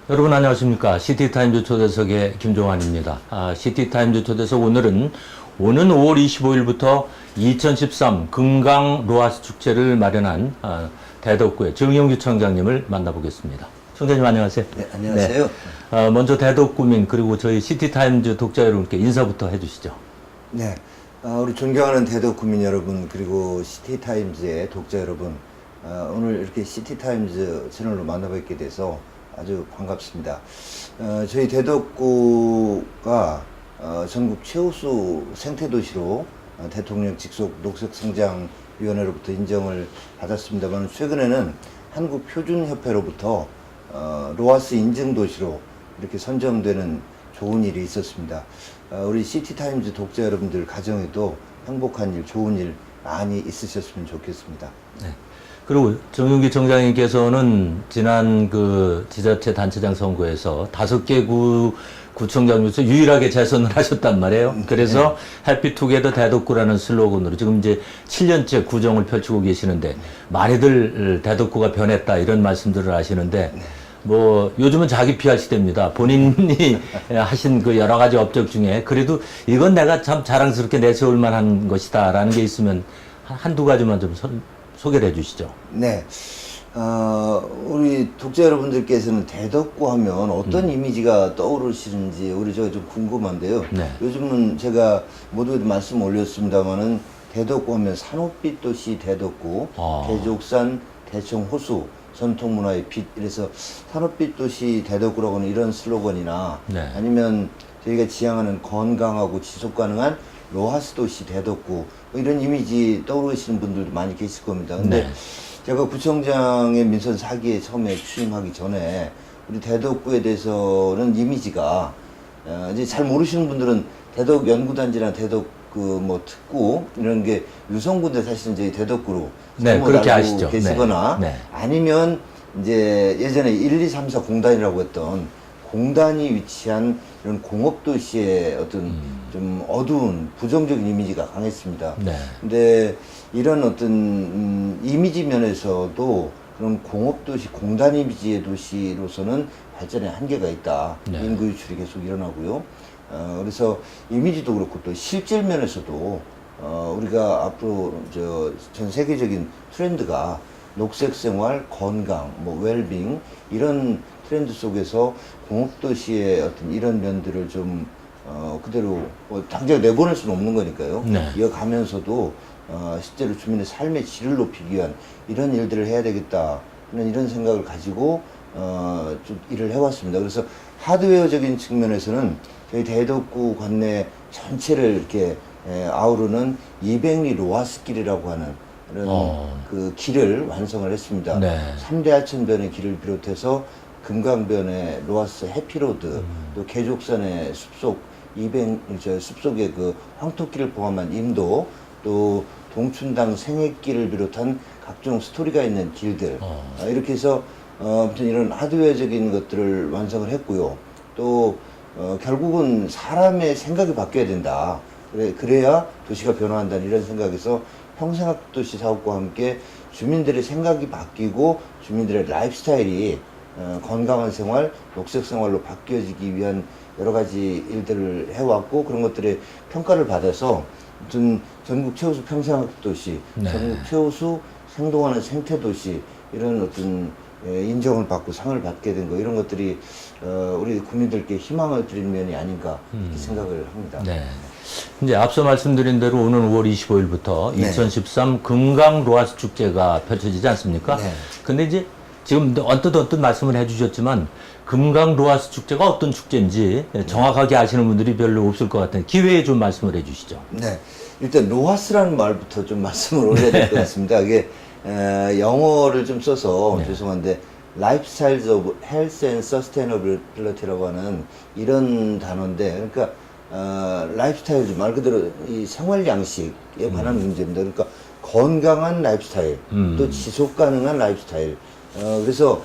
여러분 안녕하십니까. 시티타임즈 초대석의 김종환입니다. 시티타임즈 초대석 오늘은 오는 5월 25일부터 2013 금강 로하스 축제를 마련한 대덕구의 정영규 청장님을 만나보겠습니다. 청장님 안녕하세요. 네, 안녕하세요. 네. 먼저 대덕구민 그리고 저희 시티타임즈 독자 여러분께 인사부터 해주시죠. 네, 우리 존경하는 대덕구민 여러분 그리고 시티타임즈의 독자 여러분, 오늘 이렇게 시티타임즈 채널로 만나뵙게 돼서 아주 반갑습니다. 저희 대덕구가 전국 최우수 생태도시로 대통령 직속 녹색성장위원회로부터 인정을 받았습니다만, 최근에는 한국표준협회로부터 로하스 인증도시로 이렇게 선정되는 좋은 일이 있었습니다. 우리 시티타임즈 독자 여러분들 가정에도 행복한 일, 좋은 일 많이 있으셨으면 좋겠습니다. 네. 그리고 정윤기 청장님께서는 지난 그 지자체 단체장 선거에서 5개 구청장 중에서 유일하게 재선을 하셨단 말이에요. 그래서 해피투게더 대덕구라는 슬로건으로 지금 이제 7년째 구정을 펼치고 계시는데, 많이들 대덕구가 변했다 이런 말씀들을 하시는데, 뭐 요즘은 자기 PR 시대입니다. 본인이 하신 그 여러 가지 업적 중에 그래도 이건 내가 참 자랑스럽게 내세울 만한 것이다라는 게 있으면 한두 가지만 좀 소개를 해주시죠. 네. 우리 독자 여러분들께서는 대덕구 하면 어떤 이미지가 떠오르시는지 우리 저 좀 궁금한데요. 네. 요즘은 제가 모두 말씀 올렸습니다만은 대덕구 하면 산업빛 도시 대덕구, 대족산, 대청 호수, 전통문화의 빛, 이래서 산업빛 도시 대덕구라고 하는 이런 슬로건이나, 네. 아니면 저희가 지향하는 건강하고 지속 가능한 로하스 도시 대덕구, 뭐 이런 이미지 떠오르시는 분들도 많이 계실 겁니다. 근데 네. 제가 구청장의 민선 4기에 처음에 취임하기 전에 우리 대덕구에 대해서는 이미지가, 이제 잘 모르시는 분들은 대덕 연구단지나 대덕 뭐 특구 이런 게 유성군데 사실은 저희 대덕구로 네, 그렇게 아시죠. 계시거나, 네. 네. 아니면 이제 예전에 1, 2, 3, 4 공단이라고 했던 공단이 위치한 이런 공업도시의 어떤 좀 어두운 부정적인 이미지가 강했습니다. 네. 근데 이런 어떤 이미지 면에서도 그런 공업도시, 공단 이미지의 도시로서는 발전에 한계가 있다. 네. 인구 유출이 계속 일어나고요. 그래서 이미지도 그렇고 또 실질 면에서도 우리가 앞으로 전 세계적인 트렌드가 녹색 생활, 건강, 뭐 웰빙 이런 트렌드 속에서 공업도시의 어떤 이런 면들을 좀 그대로 당장 내보낼 수는 없는 거니까요. 네. 이어가면서도 실제로 주민의 삶의 질을 높이기 위한 이런 일들을 해야 되겠다 하는 이런 생각을 가지고 좀 일을 해왔습니다. 그래서 하드웨어적인 측면에서는 저희 대덕구 관내 전체를 이렇게 아우르는 200리 로하스 길이라고 하는 그런 그 길을 완성을 했습니다. 네. 3대 하천변의 길을 비롯해서 금강변의 로하스 해피로드, 또 계족산의 숲속 숲속의 그 황토길을 포함한 임도, 또 동춘당 생애길을 비롯한 각종 스토리가 있는 길들, 이렇게 해서 아무튼 이런 하드웨어적인 것들을 완성을 했고요. 또 결국은 사람의 생각이 바뀌어야 된다. 그래야 도시가 변화한다는 이런 생각에서 평생학도시 사업과 함께 주민들의 생각이 바뀌고 주민들의 라이프스타일이 건강한 생활, 녹색 생활로 바뀌어지기 위한 여러 가지 일들을 해왔고, 그런 것들의 평가를 받아서 전국 최우수 평생학도시, 네. 전국 최우수 생동하는 생태도시, 이런 어떤 인정을 받고 상을 받게 된 거, 이런 것들이 우리 국민들께 희망을 드리는 면이 아닌가 이렇게 생각을 합니다. 네. 이제 앞서 말씀드린 대로 오는 5월 25일부터 네. 2013 금강 로하스 축제가 펼쳐지지 않습니까? 네. 근데 이제 지금 언뜻 말씀을 해주셨지만, 금강 로하스 축제가 어떤 축제인지 정확하게 아시는 분들이 별로 없을 것 같은 기회에 좀 말씀을 해주시죠. 네. 일단 로하스라는 말부터 좀 말씀을 올려야 될 것 같습니다. 이게 영어를 좀 써서 죄송한데, Lifestyles of Health and Sustainability라고 하는 이런 단어인데, 그러니까 라이프스타일, 말 그대로 이 생활 양식에 관한 문제입니다. 그러니까 건강한 라이프스타일, 또 지속 가능한 라이프스타일. 그래서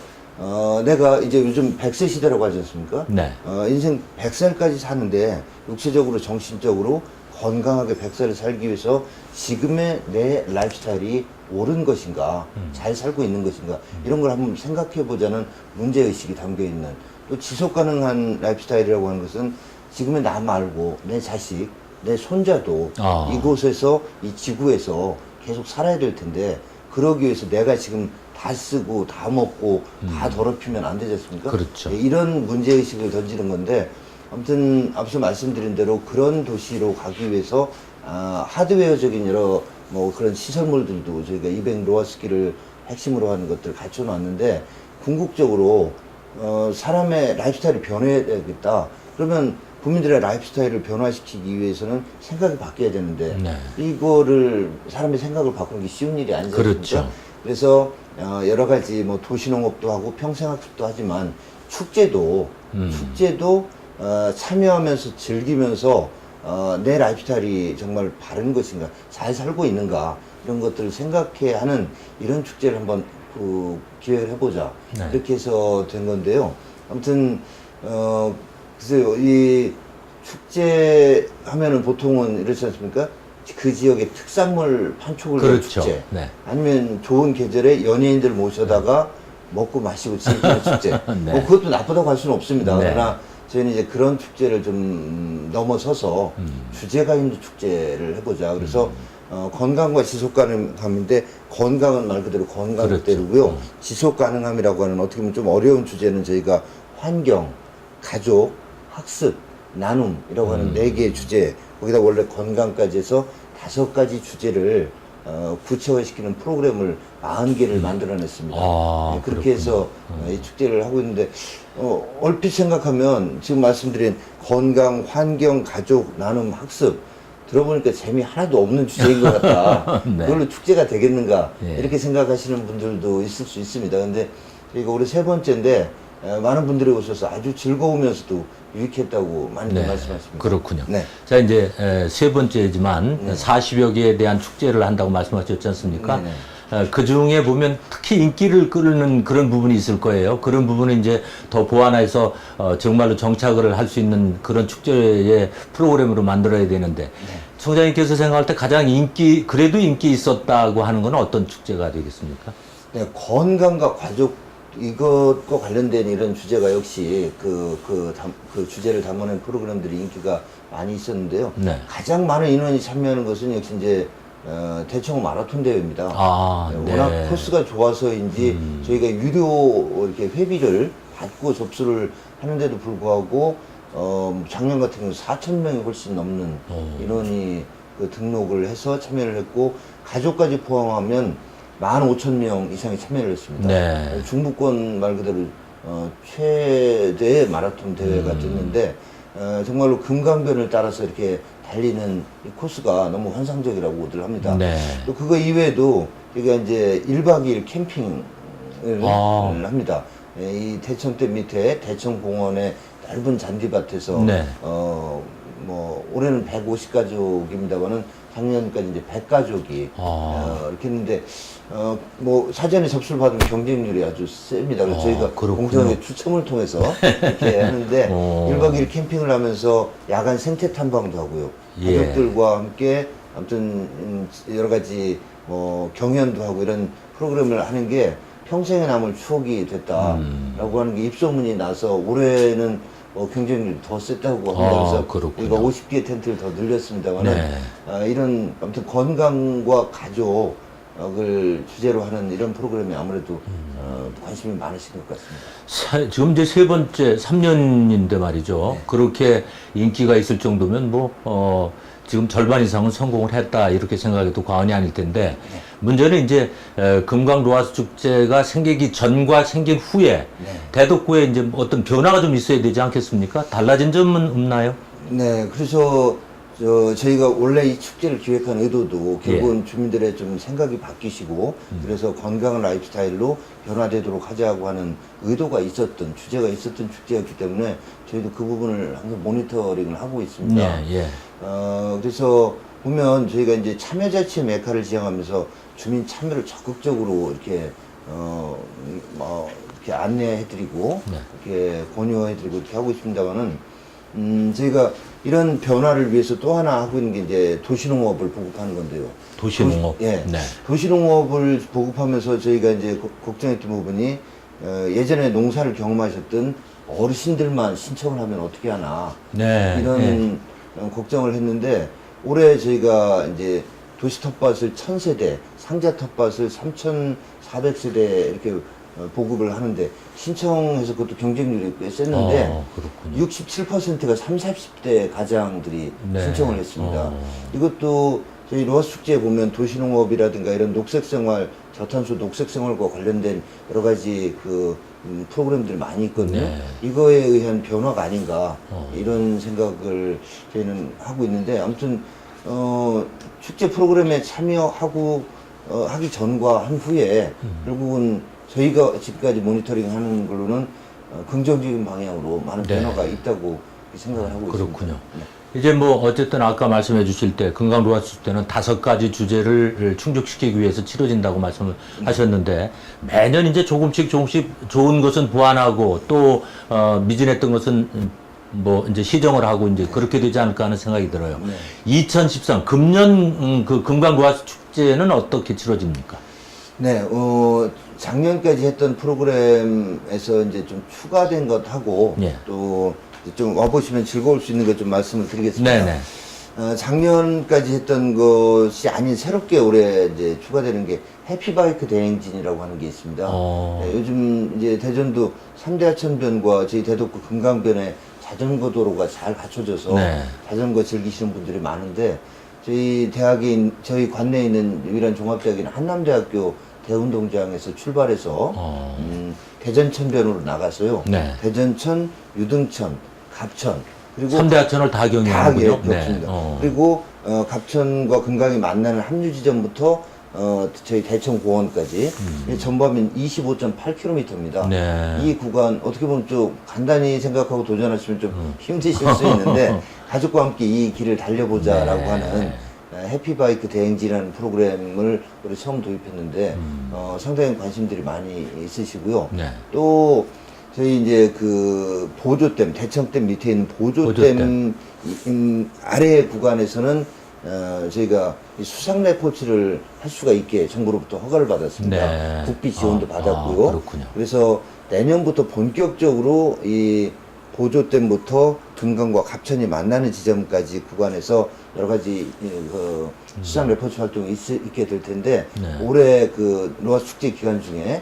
내가 이제 요즘 100세 시대라고 하지 않습니까? 네. 인생 100살까지 사는데 육체적으로 정신적으로 건강하게 100살을 살기 위해서 지금의 내 라이프스타일이 옳은 것인가, 잘 살고 있는 것인가, 이런 걸 한번 생각해 보자는 문제의식이 담겨 있는 또 지속 가능한 라이프 스타일이라고 하는 것은 지금의 나 말고 내 자식, 내 손자도 이곳에서, 이 지구에서 계속 살아야 될 텐데, 그러기 위해서 내가 지금 다 쓰고 다 먹고 다 더럽히면 안 되지 않습니까? 그렇죠. 예, 이런 문제의식을 던지는 건데, 아무튼 앞서 말씀드린 대로 그런 도시로 가기 위해서 하드웨어적인 여러 뭐 그런 시설물들도 저희가 200 로아스키를 핵심으로 하는 것들을 갖춰 놨는데, 궁극적으로 사람의 라이프 스타일이 변해야 되겠다. 그러면 국민들의 라이프 스타일을 변화시키기 위해서는 생각이 바뀌어야 되는데, 네. 이거를 사람의 생각을 바꾸는 게 쉬운 일이 아니지 않습니까? 그렇죠. 그래서 여러 가지 뭐 도시농업도 하고 평생학습도 하지만 축제도 참여하면서 즐기면서 내 라이프 스타일이 정말 바른 것인가, 잘 살고 있는가, 이런 것들을 생각해 하는 이런 축제를 한번 기획을 해보자. 네. 이렇게 해서 된 건데요. 아무튼 글쎄요, 이 축제 하면은 보통은 이렇지 않습니까? 그 지역의 특산물 판촉을 위한 그렇죠. 축제, 네. 아니면 좋은 계절에 연예인들 모셔다가 먹고 마시고 즐기는 축제. 네. 뭐 그것도 나쁘다고 할 수는 없습니다. 네. 그러나 저희는 이제 그런 축제를 좀 넘어서서 주제가 있는 축제를 해보자. 그래서 건강과 지속 가능함인데, 건강은 말 그대로 건강대로고요. 그렇죠. 지속 가능함이라고 하는 어떻게 보면 좀 어려운 주제는 저희가 환경, 가족, 학습, 나눔이라고 하는 4개의 주제, 거기다 원래 건강까지 해서 5가지 주제를 구체화시키는 프로그램을 40개를 만들어냈습니다. 네, 그렇게 해서 이 축제를 하고 있는데, 얼핏 생각하면 지금 말씀드린 건강, 환경, 가족, 나눔, 학습, 들어보니까 재미 하나도 없는 주제인 것 같다. 네. 그걸로 축제가 되겠는가, 예. 이렇게 생각하시는 분들도 있을 수 있습니다. 근데 저희가 올해 3번째인데 많은 분들이 오셔서 아주 즐거우면서도 유익했다고 많이들 말씀하십니다. 그렇군요. 네. 자, 이제 3번째지만 40여 개에 대한 축제를 한다고 말씀하셨지 않습니까? 네네. 그 중에 보면 특히 인기를 끌는 그런 부분이 있을 거예요. 그런 부분을 이제 더 보완해서 정말로 정착을 할 수 있는 그런 축제의 프로그램으로 만들어야 되는데, 총장님께서 생각할 때 가장 그래도 인기 있었다고 하는 건 어떤 축제가 되겠습니까? 네, 건강과 가족, 이것과 관련된 이런 주제가 역시 그 주제를 담아낸 프로그램들이 인기가 많이 있었는데요. 네. 가장 많은 인원이 참여하는 것은 역시 이제 대청호 마라톤 대회입니다. 네. 워낙 코스가 좋아서인지 저희가 유료 이렇게 회비를 받고 접수를 하는데도 불구하고 작년 같은 경우 4,000명이 훨씬 넘는 인원이 등록을 해서 참여를 했고, 가족까지 포함하면 15,000명 이상이 참여를 했습니다. 네. 중부권 말 그대로 최대의 마라톤 대회가 됐는데, 정말로 금강변을 따라서 이렇게 달리는 이 코스가 너무 환상적이라고들 합니다. 네. 또 그거 이외에도 저희가 이제 1박 2일 캠핑을 합니다. 이 대청댐 밑에 대청공원의 넓은 잔디밭에서 네. 뭐 올해는 150가족입니다만은 작년까지 이제 100가족이 이렇게 했는데, 뭐 사전에 접수를 받으면 경쟁률이 아주 셉니다. 그래서 저희가 그렇군요. 공정하게 추첨을 통해서 이렇게 하는데 1박 2일 캠핑을 하면서 야간 생태 탐방도 하고요. 예. 가족들과 함께 아무튼 여러 가지 뭐 경연도 하고 이런 프로그램을 하는 게 평생에 남을 추억이 됐다라고 하는 게 입소문이 나서 올해는 경쟁률이 더 셌다고 합니다. 그래서 그렇군요. 우리가 50개 텐트를 더 늘렸습니다만, 네. 이런 아무튼 건강과 가족을 주제로 하는 이런 프로그램에 아무래도 관심이 많으신 것 같습니다. 지금 이제 3번째 3년인데 말이죠. 네. 그렇게 인기가 있을 정도면 지금 절반 이상은 성공을 했다, 이렇게 생각해도 과언이 아닐 텐데, 문제는 이제 금강 로아스 축제가 생기기 전과 생긴 후에 대덕구에 이제 어떤 변화가 좀 있어야 되지 않겠습니까? 달라진 점은 없나요? 네, 그래서 저희가 원래 이 축제를 기획한 의도도 결국은 주민들의 좀 생각이 바뀌시고, 그래서 건강한 라이프 스타일로 변화되도록 하자고 하는 의도가 있었던, 주제가 있었던 축제였기 때문에 저희도 그 부분을 항상 모니터링을 하고 있습니다. 그래서 보면 저희가 이제 참여자치 메카를 지향하면서 주민 참여를 적극적으로 이렇게 이렇게 안내해드리고 이렇게 권유해드리고 이렇게 하고 있습니다만은, 저희가 이런 변화를 위해서 또 하나 하고 있는 게 이제 도시농업을 보급하는 건데요. 도시농업. 네. 도시농업을 보급하면서 저희가 이제 걱정했던 부분이 예전에 농사를 경험하셨던 어르신들만 신청을 하면 어떻게 하나 네. 이런 걱정을 했는데 올해 저희가 이제 도시 텃밭을 1000세대, 상자 텃밭을 3400세대 이렇게 보급을 하는데 신청해서 그것도 경쟁률이 꽤 셌는데 그렇군요. 67%가 30, 40대 가장들이 네. 신청을 했습니다. 이것도 저희 로아스 축제에 보면 도시농업이라든가 이런 녹색생활, 저탄소 녹색생활과 관련된 여러 가지 프로그램들이 많이 있거든요. 네. 이거에 의한 변화가 아닌가 이런 생각을 저희는 하고 있는데 아무튼 축제 프로그램에 참여하고 하기 전과 한 후에 결국은 저희가 지금까지 모니터링하는 걸로는 긍정적인 방향으로 많은 네. 변화가 있다고 생각을 하고 그렇군요. 있습니다. 네. 이제 뭐 어쨌든 아까 말씀해 주실 때 금강 로아스 때는 5가지 주제를 충족시키기 위해서 치러진다고 말씀을 하셨는데 매년 이제 조금씩 좋은 것은 보완하고 또 미진했던 것은 뭐 이제 시정을 하고 이제 그렇게 되지 않을까 하는 생각이 들어요. 네. 2013 금년 그 금강 로아스 축제는 어떻게 치러집니까? 네, 작년까지 했던 프로그램에서 이제 좀 추가된 것하고 예. 또 좀 와보시면 즐거울 수 있는 것 좀 말씀을 드리겠습니다. 네네. 작년까지 했던 것이 아닌 새롭게 올해 이제 추가되는 게 해피바이크 대행진이라고 하는 게 있습니다. 네, 요즘 이제 대전도 3대 하천변과 저희 대덕구 금강변에 자전거 도로가 잘 갖춰져서 네. 자전거 즐기시는 분들이 많은데 저희 관내에 있는 유일한 종합대학인 한남대학교 대운동장에서 출발해서 대전천변으로 나가서요. 네. 대전천, 유등천, 갑천 그리고 3대 하천을 다 경유하군요. 겹칩니다. 그리고 갑천과 금강이 만나는 합류 지점부터 저희 대천공원까지 전범인 25.8km입니다. 네. 이 구간 어떻게 보면 좀 간단히 생각하고 도전하시면 좀 힘드실 수 있는데 가족과 함께 이 길을 달려보자라고 네. 하는 해피바이크 대행진이라는 프로그램을 우리 처음 도입했는데 상당히 관심들이 많이 있으시고요. 네. 또 저희 이제 보조댐, 대청댐 밑에 있는 보조댐 아래 구간에서는 저희가 이 수상 레포츠를 할 수가 있게 정부로부터 허가를 받았습니다. 네. 국비 지원도 받았고요. 그렇군요. 그래서 내년부터 본격적으로 이 보조댐부터 금강과 갑천이 만나는 지점까지 구간에서 여러 가지 수상 레포츠 활동이 있게 될 텐데 네. 올해 로아스 축제 기간 중에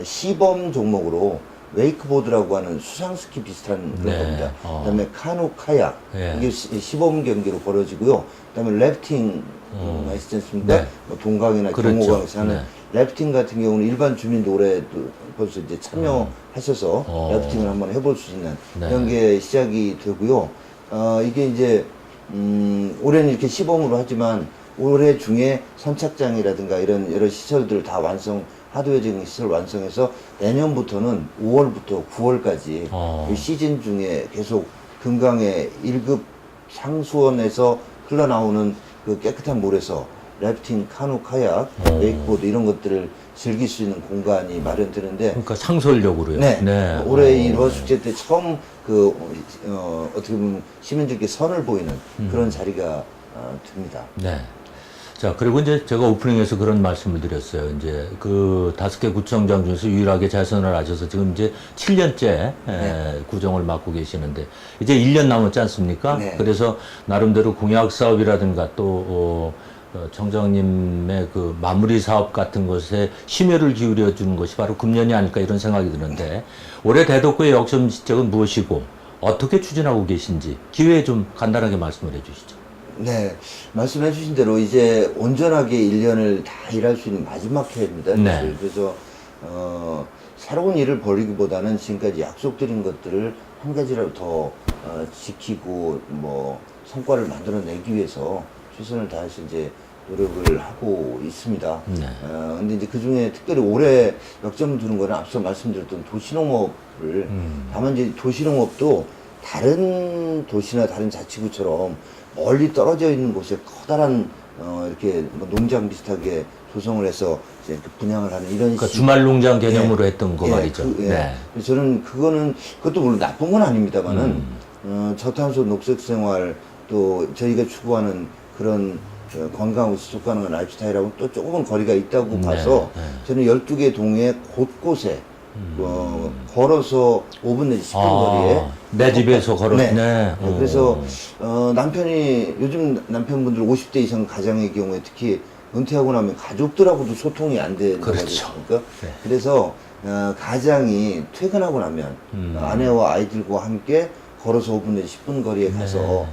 시범 종목으로 웨이크보드라고 하는 수상스키 비슷한 그런 네. 겁니다. 그다음에 카누 카약 네. 이게 시범 경기로 벌어지고요. 그다음에 래프팅 있지 않습니까? 네. 뭐 동강이나 그렇죠. 경호강에서 하는 네. 래프팅 같은 경우는 일반 주민도 올해 벌써 이제 참여하셔서 래프팅을 한번 해볼 수 있는 네. 이런 게 시작이 되고요. 이게 이제 올해는 이렇게 시범으로 하지만 올해 중에 선착장이라든가 이런 여러 시설들을 다 하드웨어적인 시설 완성해서 내년부터는 5월부터 9월까지 이 시즌 중에 계속 금강의 1급 상수원에서 흘러나오는 그 깨끗한 물에서 래프팅, 카누, 카약, 웨이크보드 이런 것들을 즐길 수 있는 공간이 마련되는데 그러니까 상설력으로요. 네. 올해 이 로아스 축제 때 처음 어떻게 보면 시민들께 선을 보이는 그런 자리가 됩니다. 네. 자, 그리고 이제 제가 오프닝에서 그런 말씀을 드렸어요. 이제 5개 구청장 중에서 유일하게 재선을 하셔서 지금 이제 7년째 구정을 맡고 계시는데 이제 1년 남았지 않습니까? 네. 그래서 나름대로 공약 사업이라든가 또 청장님의 마무리 사업 같은 것에 심혈을 기울여 주는 것이 바로 금년이 아닐까 이런 생각이 드는데 올해 대덕구의 역점 지적은 무엇이고 어떻게 추진하고 계신지 기회에 좀 간단하게 말씀을 해 주시죠. 네, 말씀해 주신 대로 이제 온전하게 1년을 다 일할 수 있는 마지막 해입니다. 네. 사실. 그래서 새로운 일을 벌이기보다는 지금까지 약속드린 것들을 한 가지라도 더 지키고 뭐 성과를 만들어내기 위해서 최선을 다해서 이제 노력을 하고 있습니다. 네. 근데 이제 그 중에 특별히 올해 역점을 두는 거는 앞서 말씀드렸던 도시농업을 다만 이제 도시농업도 다른 도시나 다른 자치구처럼 멀리 떨어져 있는 곳에 커다란 이렇게 뭐 농장 비슷하게 조성을 해서 이제 분양을 하는 이런 그러니까 주말 농장 개념으로 했던 거 말이죠. 네. 그래서 저는 그것도 물론 나쁜 건 아닙니다만은 저탄소 녹색 생활 또 저희가 추구하는 그런 건강하고 지속 가능한 라이프 스타일하고는 또 조금은 거리가 있다고 봐서 저는 12개 동에 곳곳에 걸어서 5분 내지 10분 거리에 내 집에서 걸어. 네. 네. 그래서 남편이 요즘 남편분들 50대 이상 가장의 경우에 특히 은퇴하고 나면 가족들하고도 소통이 안 된다고 그렇죠. 하셨습니까? 네. 그래서 가장이 퇴근하고 나면 아내와 아이들과 함께 걸어서 5분 내지 10분 거리에 가서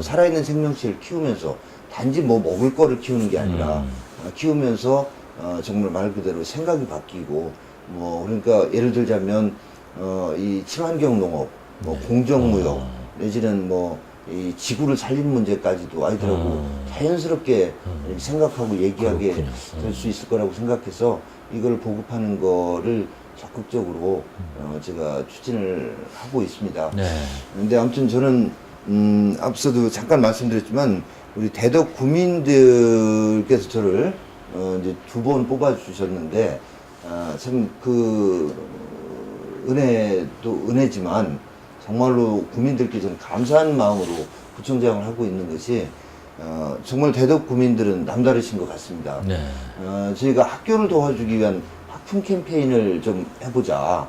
살아있는 생명체를 키우면서 단지 뭐 먹을 거를 키우는 게 아니라 키우면서 정말 말 그대로 생각이 바뀌고 뭐 그러니까 예를 들자면 이 친환경 농업, 뭐 공정무역 내지는 뭐 이 지구를 살리는 문제까지도 아이들하고 자연스럽게 생각하고 얘기하게 될 수 있을 거라고 생각해서 이걸 보급하는 거를 적극적으로 제가 추진을 하고 있습니다. 네. 근데 아무튼 저는 앞서도 잠깐 말씀드렸지만 우리 대덕 구민들께서 저를 이제 2번 뽑아 주셨는데 참 그 은혜도 은혜지만 정말로 국민들께 저는 감사한 마음으로 구청장을 하고 있는 것이 정말 대덕 구민들은 남다르신 것 같습니다. 네. 저희가 학교를 도와주기 위한 학품 캠페인을 좀 해보자.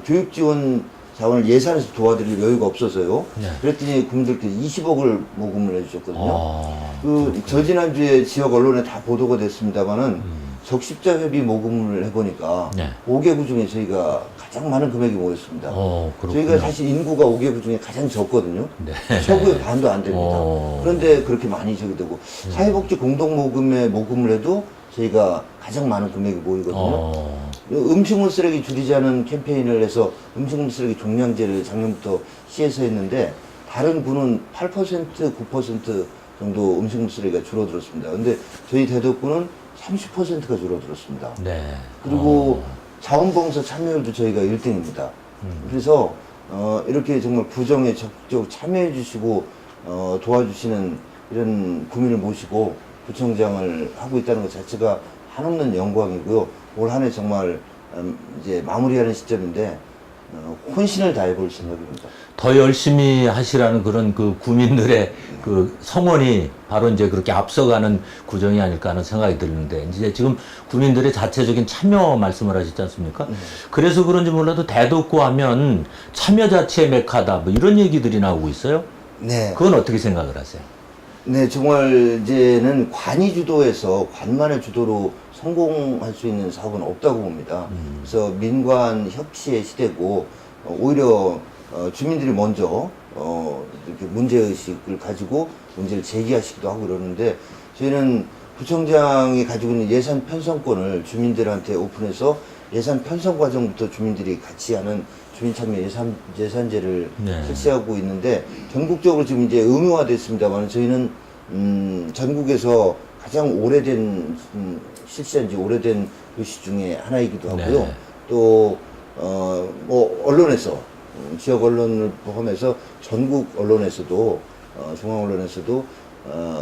교육 지원 자원을 예산에서 도와드릴 여유가 없어서요. 네. 그랬더니 국민들께서 20억을 모금을 해주셨거든요. 저 지난주에 지역 언론에 다 보도가 됐습니다만은 적십자 회비 모금을 해보니까 네. 5개구 중에 저희가 가장 많은 금액이 모였습니다. 그렇군요. 저희가 사실 인구가 5개구 중에 가장 적거든요. 네. 서구의 반도 안 됩니다. 오. 그런데 그렇게 많이 저기 되고 사회복지 공동모금에 모금을 해도 저희가 가장 많은 금액이 모이거든요. 음식물 쓰레기 줄이자는 캠페인을 해서 음식물 쓰레기 종량제를 작년부터 시에서 했는데 다른 구는 8%, 9% 정도 음식물 쓰레기가 줄어들었습니다. 근데 저희 대덕구는 30%가 줄어들었습니다. 네. 그리고 자원봉사 참여율도 저희가 1등입니다. 그래서 이렇게 정말 구정에 적극적으로 참여해 주시고 도와주시는 이런 구민을 모시고 구청장을 하고 있다는 것 자체가 한없는 영광이고요. 올 한 해 정말 이제 마무리하는 시점인데 혼신을 다해볼 생각입니다. 더 열심히 하시라는 그런 그 구민들의 그 성원이 바로 이제 그렇게 앞서가는 구정이 아닐까 하는 생각이 드는데, 이제 지금 구민들의 자체적인 참여 말씀을 하셨지 않습니까? 그래서 그런지 몰라도 대덕구 하면 참여 자체의 메카다, 뭐 이런 얘기들이 나오고 있어요. 네. 그건 어떻게 생각을 하세요? 네, 정말 이제는 관이 주도해서 관만의 주도로 성공할 수 있는 사업은 없다고 봅니다. 그래서 민관 협치의 시대고 오히려 주민들이 먼저 이렇게 문제의식을 가지고 문제를 제기하시기도 하고 그러는데 저희는 구청장이 가지고 있는 예산 편성권을 주민들한테 오픈해서 예산 편성 과정부터 주민들이 같이 하는 주민참여 예산제를 네. 실시하고 있는데 전국적으로 지금 이제 의무화됐습니다만 저희는 전국에서 가장 오래된 실시한 지 오래된 도시 중에 하나이기도 하고요. 네. 또 뭐 언론에서 지역 언론을 포함해서 전국 언론에서도 중앙 언론에서도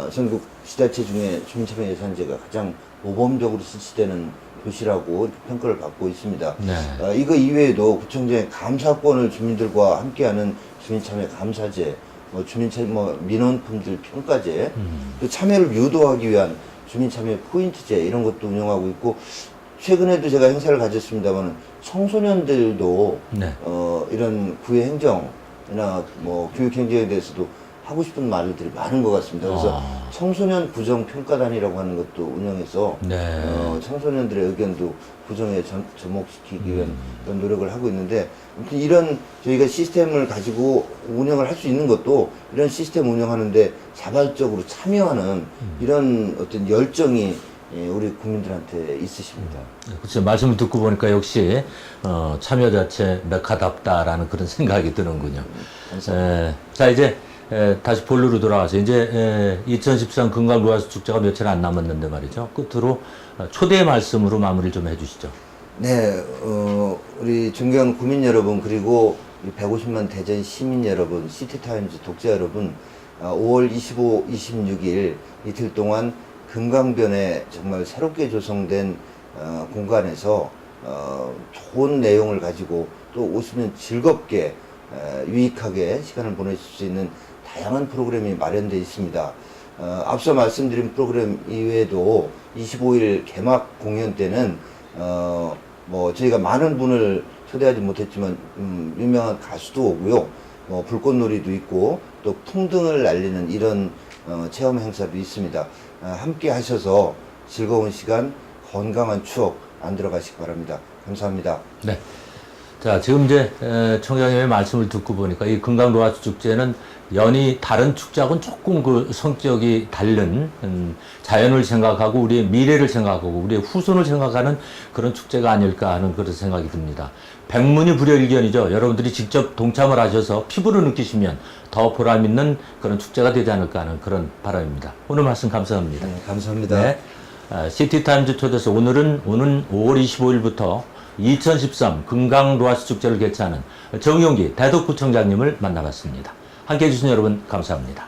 전국 지자체 중에 주민참여 예산제가 가장 모범적으로 실시되는 도시라고 평가를 받고 있습니다. 네. 이거 이외에도 구청장의 감사권을 주민들과 함께하는 주민참여 감사제, 주민참여 민원품질 평가제, 또 참여를 유도하기 위한 주민참여 포인트제 이런 것도 운영하고 있고 최근에도 제가 행사를 가졌습니다만 청소년들도 네. 이런 구의 행정이나 뭐 교육 행정에 대해서도 하고 싶은 말들이 많은 것 같습니다. 그래서 청소년 구정 평가단이라고 하는 것도 운영해서 네. 청소년들의 의견도 구정에 접목시키기 위한 그런 노력을 하고 있는데 아무튼 이런 저희가 시스템을 가지고 운영을 할 수 있는 것도 이런 시스템 운영하는데 자발적으로 참여하는 이런 어떤 열정이 우리 국민들한테 있으십니다. 그렇죠. 말씀을 듣고 보니까 역시 참여 자체 메카답다라는 그런 생각이 드는군요. 자 이제 다시 본론으로 돌아가서 이제 2013 금강 로아스 축제가 며칠 안 남았는데 말이죠. 끝으로 초대의 말씀으로 마무리를 좀 해주시죠. 네, 우리 존경하는 구민 여러분 그리고 150만 대전 시민 여러분, 시티타임즈 독자 여러분, 5월 25, 26일 이틀 동안 금강변에 정말 새롭게 조성된 공간에서 좋은 내용을 가지고 또 오시면 즐겁게 유익하게 시간을 보내실 수 있는 다양한 프로그램이 마련되어 있습니다. 앞서 말씀드린 프로그램 이외에도 25일 개막 공연 때는 뭐 저희가 많은 분을 초대하지 못했지만 유명한 가수도 오고요. 불꽃놀이도 있고 또 풍등을 날리는 이런 체험 행사도 있습니다. 함께 하셔서 즐거운 시간, 건강한 추억 만들어 가시기 바랍니다. 감사합니다. 네. 자, 지금 이제 총장님의 말씀을 듣고 보니까 이 금강로아스 축제는 연이 다른 축제하고는 조금 그 성격이 다른 자연을 생각하고 우리의 미래를 생각하고 우리의 후손을 생각하는 그런 축제가 아닐까 하는 그런 생각이 듭니다. 백문이 불여일견이죠. 여러분들이 직접 동참을 하셔서 피부로 느끼시면 더 보람 있는 그런 축제가 되지 않을까 하는 그런 바람입니다. 오늘 말씀 감사합니다. 네, 감사합니다. 네. 시티타임즈 초대서 오늘 5월 25일부터 2013 금강로아스 축제를 개최하는 정용기 대덕구청장님을 만나봤습니다. 함께해 주신 여러분 감사합니다.